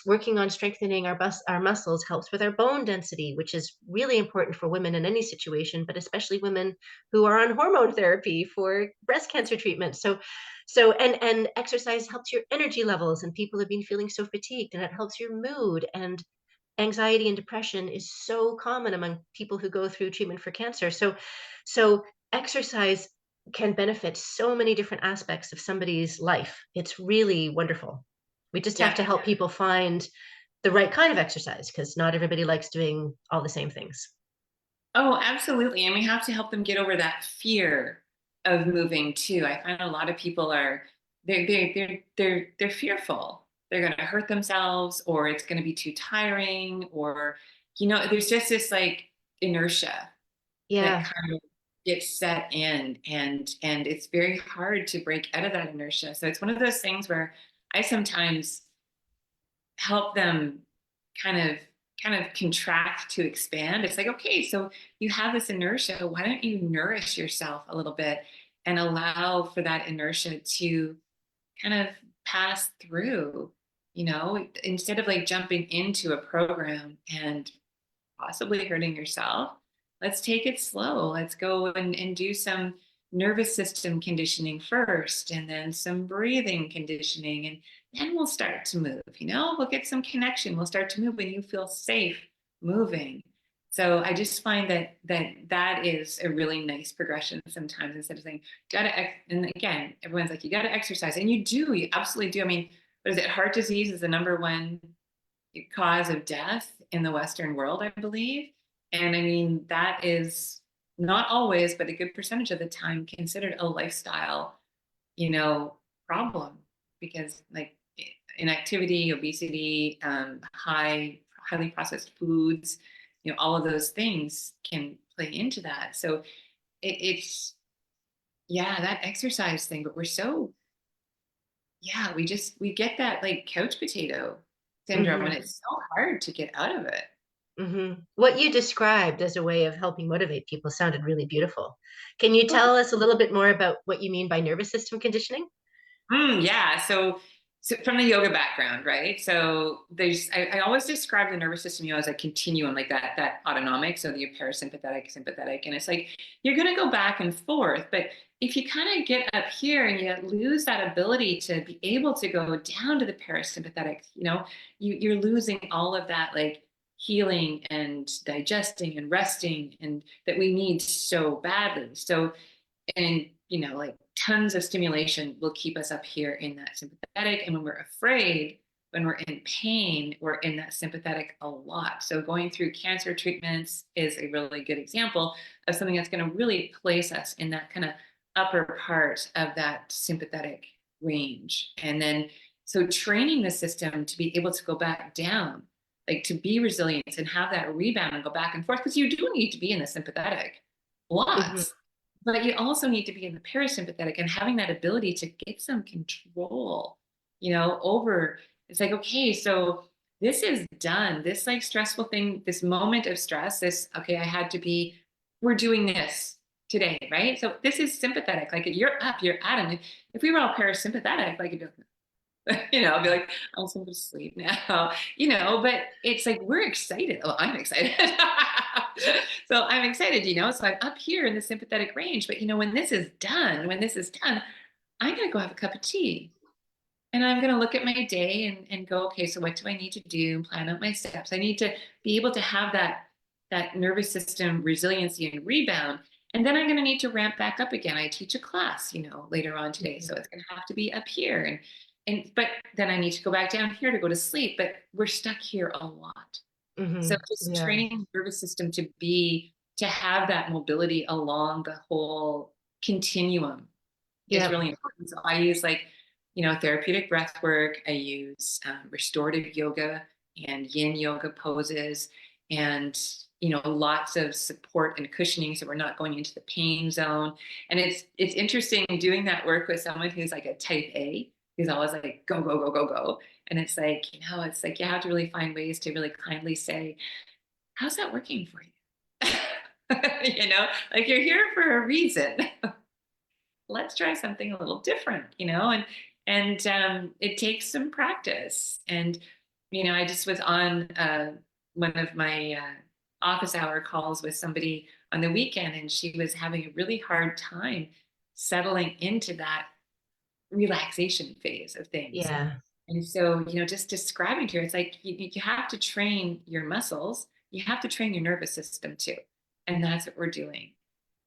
working on strengthening our muscles helps with our bone density, which is really important for women in any situation, but especially women who are on hormone therapy for breast cancer treatment. And exercise helps your energy levels, and people have been feeling so fatigued, and it helps your mood. And anxiety and depression is so common among people who go through treatment for cancer. So exercise can benefit so many different aspects of somebody's life. It's really wonderful. We just have yeah. to help people find the right kind of exercise because not everybody likes doing all the same things. Oh, absolutely. And we have to help them get over that fear of moving too. I find a lot of people are they're fearful. They're going to hurt themselves, or it's going to be too tiring, or there's just this like inertia that Yeah. kind of gets set in, and it's very hard to break out of that inertia. So it's one of those things where I sometimes help them kind of contract to expand. It's like, okay, so you have this inertia, why don't you nourish yourself a little bit and allow for that inertia to kind of pass through, instead of like jumping into a program and possibly hurting yourself. Let's take it slow. Let's go and do some nervous system conditioning first, and then some breathing conditioning. And then we'll start to move, we'll get some connection. We'll start to move when you feel safe moving. So I just find that is a really nice progression sometimes, instead of saying, and again, everyone's like, you gotta exercise. And you absolutely do. I mean, what is it? Heart disease is the number one cause of death in the Western world, I believe. And I mean, that is not always, but a good percentage of the time considered a lifestyle, problem, because like inactivity, obesity, highly processed foods, all of those things can play into that. So it's, yeah, that exercise thing, but we're so, yeah, we get that like couch potato syndrome, and Hmm. it's so hard to get out of it. What you described as a way of helping motivate people sounded really beautiful. Can you Oh, tell us a little bit more about what you mean by nervous system conditioning? yeah. So from the yoga background, right? So I always describe the nervous system, as a continuum, like that autonomic. So the parasympathetic, sympathetic, and it's like you're going to go back and forth. But if you kind of get up here and you lose that ability to be able to go down to the parasympathetic, you're losing all of that like healing and digesting and resting and that we need so badly. So and like tons of stimulation will keep us up here in that sympathetic, and when we're afraid, when we're in pain, we're in that sympathetic a lot. So going through cancer treatments is a really good example of something that's going to really place us in that kind of upper part of that sympathetic range. And then so training the system to be able to go back down, like to be resilient and have that rebound and go back and forth, because you do need to be in the sympathetic Hmm. lots, but you also need to be in the parasympathetic and having that ability to get some control, over it's like, okay, so this is done. This like stressful thing, this moment of stress, okay, we're doing this today, right? So this is sympathetic. Like you're up, you're at them. If we were all parasympathetic, like you'd be I'll be like, I'm going to sleep now, but it's like, we're excited. Oh, I'm excited. So I'm excited, so I'm up here in the sympathetic range, but when this is done, I'm going to go have a cup of tea and I'm going to look at my day and go, okay, so what do I need to do? Plan out my steps. I need to be able to have that nervous system resiliency and rebound. And then I'm going to need to ramp back up again. I teach a class, later on today. So it's going to have to be up here. But then I need to go back down here to go to sleep. But we're stuck here a lot. So just Yeah. training the nervous system to have that mobility along the whole continuum is Yeah. really important. So I use like, therapeutic breath work. I use restorative yoga and yin yoga poses and, lots of support and cushioning. So we're not going into the pain zone. And it's interesting doing that work with someone who's like a type A, who's always like, go, go, go, go, go. And it's like, it's like you have to really find ways to really kindly say, how's that working for you? Like you're here for a reason. Let's try something a little different, and it takes some practice. And I just was on one of my office hour calls with somebody on the weekend, and she was having a really hard time settling into that relaxation phase of things. Yeah. And so, just describing to her, it's like you have to train your muscles, you have to train your nervous system too. And that's what we're doing.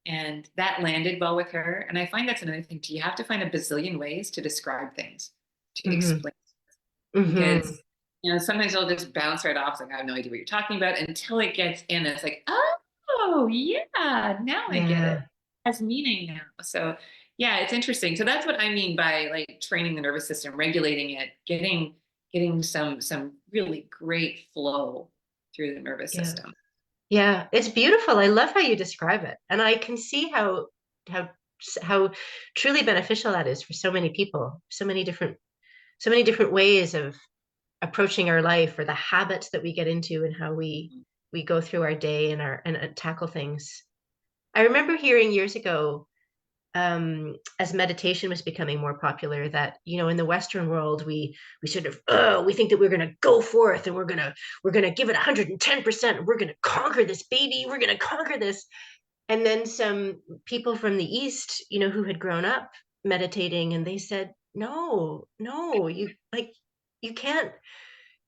And that landed well with her. And I find that's another thing too. You have to find a bazillion ways to describe things, to Hmm. explain, Hmm. because sometimes it'll just bounce right off. It's like, I have no idea what you're talking about until it gets in. It's like, oh yeah, now I get it. Yeah. It has meaning now. So yeah, it's interesting. So that's what I mean by like training the nervous system, regulating it, getting some really great flow through the nervous Yeah. system. Yeah. It's beautiful. I love how you describe it. And I can see how how truly beneficial that is for so many people, so many different ways of approaching our life, or the habits that we get into, and how we go through our day and tackle things. I remember hearing years ago, as meditation was becoming more popular, that in the Western world we sort of we think that we're going to go forth, and we're going to give it 110%. We're going to conquer this baby. We're going to conquer this. And then some people from the East, who had grown up meditating, and they said, no, no, you can't.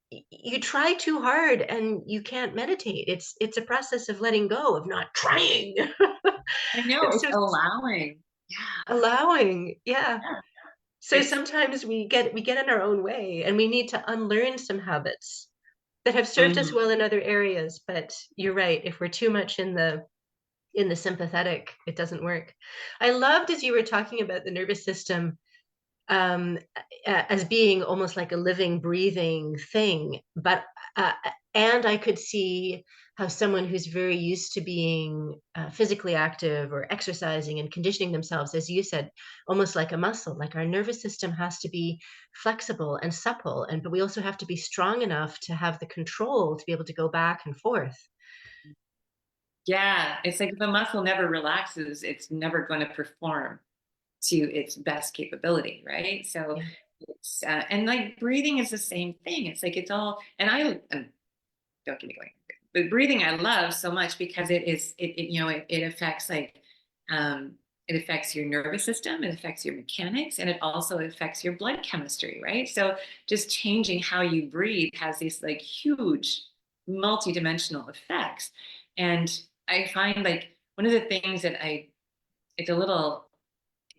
You try too hard and you can't meditate. It's a process of letting go, of not trying. I know, And it's so allowing. Yeah. allowing, yeah. Yeah. So It's sometimes we get in our own way, and we need to unlearn some habits that have served us mhm. well in other areas. But you're right, if we're too much in the sympathetic, it doesn't work. I loved as you were talking about the nervous system, um, as being almost like a living, breathing thing. But Uh, and I could see how someone who's very used to being physically active or exercising and conditioning themselves, as you said, almost like a muscle, like our nervous system has to be flexible and supple, and but we also have to be strong enough to have the control to be able to go back and forth. Yeah, it's like if a muscle never relaxes, it's never going to perform to its best capability, right? So Yeah. it's and like breathing is the same thing. It's like it's all, and don't get me going, but breathing I love so much because it affects like um, it affects your nervous system, it affects your mechanics, and it also affects your blood chemistry, right? So just changing how you breathe has these like huge multidimensional effects. And I find like one of the things that I it's a little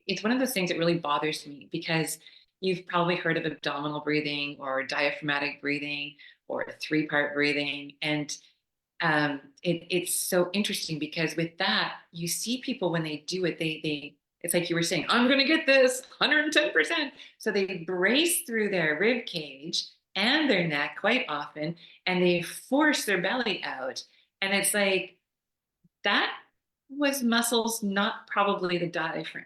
it's one of those things that really bothers me because you've probably heard of abdominal breathing or diaphragmatic breathing or three-part breathing. And it's so interesting because with that, you see people when they do it, they it's like you were saying, I'm going to get this 110%. So they brace through their rib cage and their neck quite often, and they force their belly out. And it's like, that was muscles, not probably the diaphragm,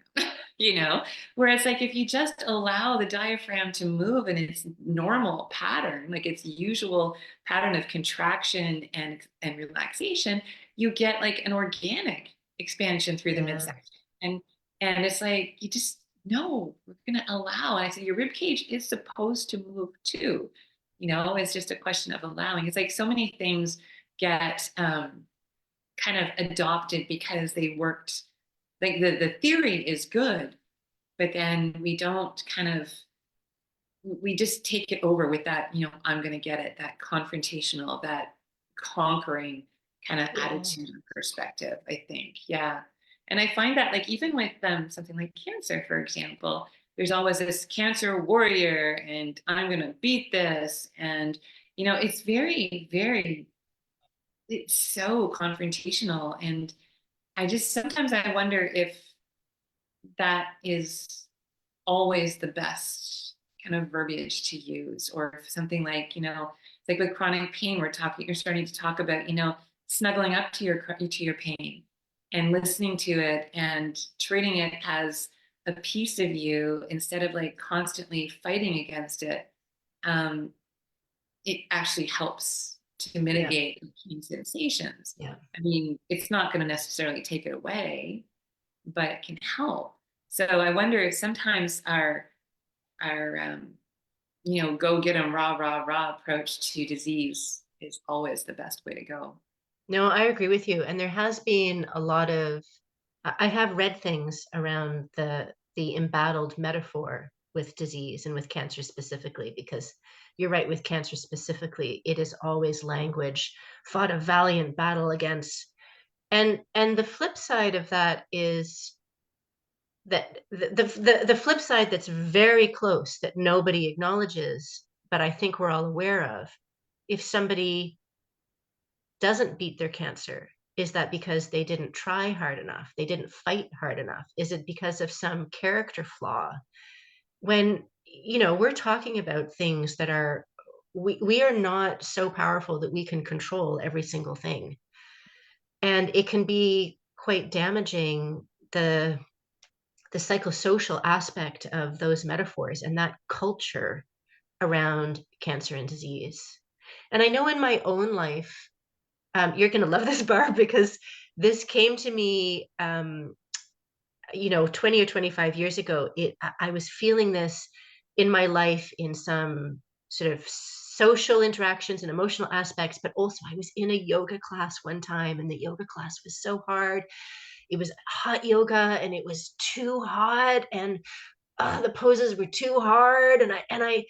you know? Whereas, like, if you just allow the diaphragm to move in its normal pattern, like its usual pattern of contraction and relaxation, you get like an organic expansion through the Yeah. midsection. And it's like, you just, no, we're going to allow. And I said, your rib cage is supposed to move too. It's just a question of allowing. It's like so many things get, kind of adopted because they worked, like the theory is good, but then we just take it over with that, I'm going to get it, that confrontational, that conquering kind of Yeah. attitude and perspective, I think. Yeah. And I find that like even with something like cancer, for example, there's always this cancer warrior and I'm going to beat this. And it's very, very, it's so confrontational. And I just sometimes I wonder if that is always the best kind of verbiage to use, or if something like, it's like with chronic pain, you're starting to talk about, snuggling up to your pain and listening to it and treating it as a piece of you instead of like constantly fighting against it. Um, it actually helps to Yeah. mitigate the pain sensations. Yeah. I mean, it's not going to necessarily take it away, but it can help. So I wonder if sometimes our go get 'em rah rah rah approach to disease is always the best way to go. No, I agree with you. And there has been a lot of I have read things around the embattled metaphor with disease and with cancer specifically, because you're right, with cancer specifically, it is always language fought a valiant battle against. And the flip side of that is that the flip side that's very close that nobody acknowledges, but I think we're all aware of, if somebody doesn't beat their cancer, is that because they didn't try hard enough? They didn't fight hard enough? Is it because of some character flaw? When, we're talking about things that are we are not so powerful that we can control every single thing. And it can be quite damaging, the psychosocial aspect of those metaphors and that culture around cancer and disease. And I know in my own life, you're gonna love this, Barb, because this came to me, 20 or 25 years ago. I was feeling this in my life in some sort of social interactions and emotional aspects, but also I was in a yoga class one time, and the yoga class was so hard. It was hot yoga, and it was too hot, and the poses were too hard, and I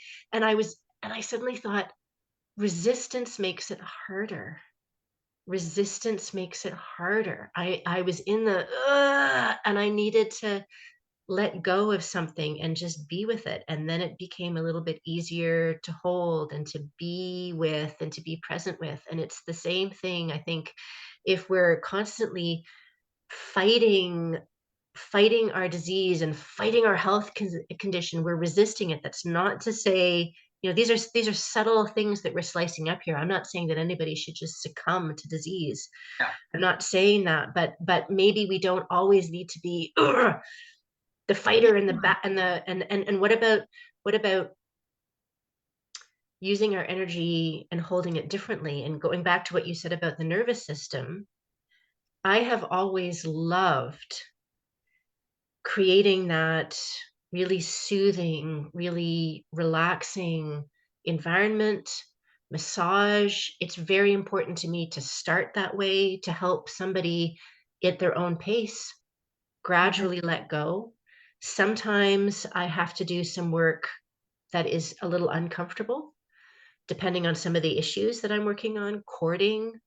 suddenly thought, resistance makes it harder. Resistance makes it harder. I was in the and I needed to let go of something and just be with it, and then it became a little bit easier to hold and to be with and to be present with. And it's the same thing, I think, if we're constantly fighting fighting our disease and fighting our health condition, we're resisting it. That's not to say You know, these are subtle things that we're slicing up here. I'm not saying that anybody should just succumb to disease. No. I'm not saying that, but maybe we don't always need to be the fighter and the Yeah. and what about using our energy and holding it differently? And going back to what you said about the nervous system, I have always loved creating that really soothing, really relaxing environment, massage. It's very important to me to start that way to help somebody at their own pace, Mhm. gradually let go. Sometimes I have to do some work that is a little uncomfortable, depending on some of the issues that I'm working on, cording,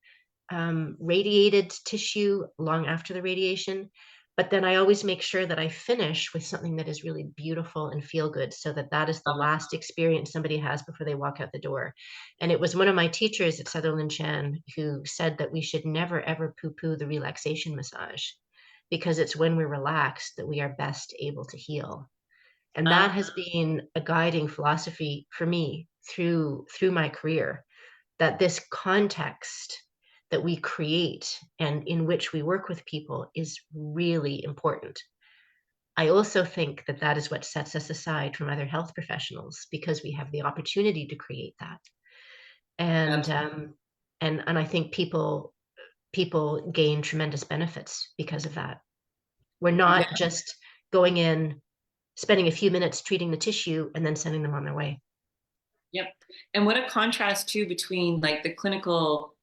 radiated tissue long after the radiation. But then I always make sure that I finish with something that is really beautiful and feel good so that that is the last experience somebody has before they walk out the door. And it was one of my teachers at Sutherland Chan who said that we should never ever poo-poo the relaxation massage because it's when we're relaxed that we are best able to heal. And that Uh, has been a guiding philosophy for me through my career, that this context that we create and in which we work with people is really important. I also think that that is what sets us aside from other health professionals because we have the opportunity to create that. And that's, and I think people gain tremendous benefits because of that. We're yeah. not just going in, spending a few minutes treating the tissue and then sending them on their way. Yep. And what a contrast too between like the clinical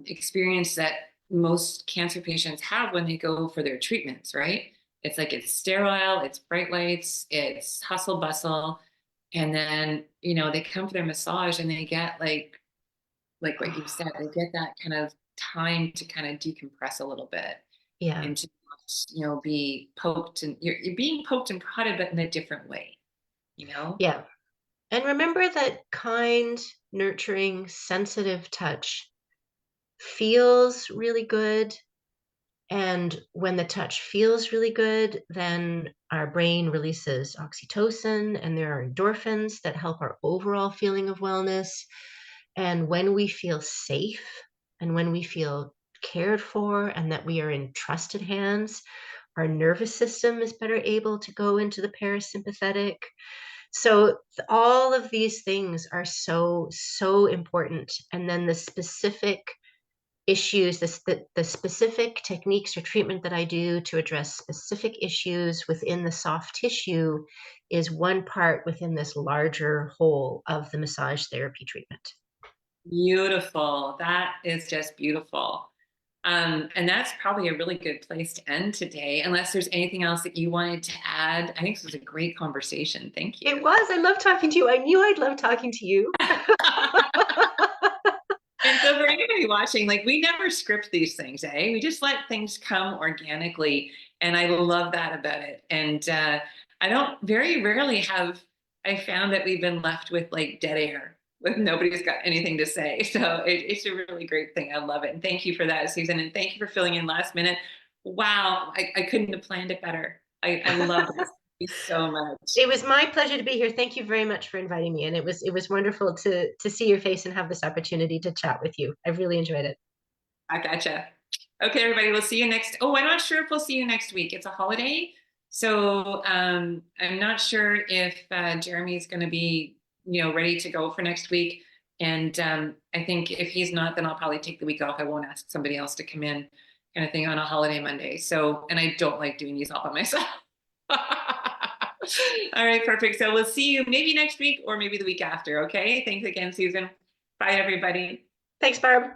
experience that most cancer patients have when they go for their treatments, right? It's like it's sterile, it's bright lights, it's hustle bustle, and then they come for their massage and they get like what you said, they get that kind of time to kind of decompress a little bit Yeah. and to be poked and you're being poked and prodded, but in a different way, you know? Yeah. And remember that kind, nurturing, sensitive touch feels really good. And when the touch feels really good, then our brain releases oxytocin and there are endorphins that help our overall feeling of wellness. And when we feel safe and when we feel cared for and that we are in trusted hands, our nervous system is better able to go into the parasympathetic. So all of these things are so, so important. And then the specific issues, the specific techniques or treatment that I do to address specific issues within the soft tissue is one part within this larger whole of the massage therapy treatment. Beautiful. That is just beautiful. And that's probably a really good place to end today, unless there's anything else that you wanted to add. I think this was a great conversation. Thank It you. was. I love talking to you. I knew I'd love talking to you. And so for anybody watching, like we never script these things, eh? We just let things come organically. And I love that about it. And I don't very rarely have I found that we've been left with like dead air, with nobody's got anything to say. So it's a really great thing. I love it. And thank you for that, Susan. And thank you for filling in last minute. Wow, I couldn't have planned it better. I love this. Thank you so much. It was my pleasure to be here. Thank you very much for inviting me, and it was wonderful to see your face and have this opportunity to chat with you. I really enjoyed it. I gotcha. Okay, everybody, we'll see you next. Oh, I'm not sure if we'll see you next week. It's a holiday. So I'm not sure if Jeremy's going to be, ready to go for next week. And I think if he's not, then I'll probably take the week off. I won't ask somebody else to come in kind of thing on a holiday Monday. So, and I don't like doing these all by myself. All right, perfect. So we'll see you maybe next week or maybe the week after. Okay. Thanks again, Susan. Bye, everybody. Thanks, Barb.